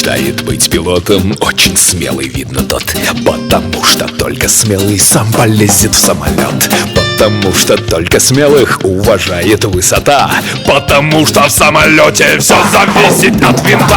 Мечтает быть пилотом, очень смелый, видно тот. Потому что только смелый сам полезет в самолет. Потому что только смелых уважает высота. Потому что в самолете все зависит от винта.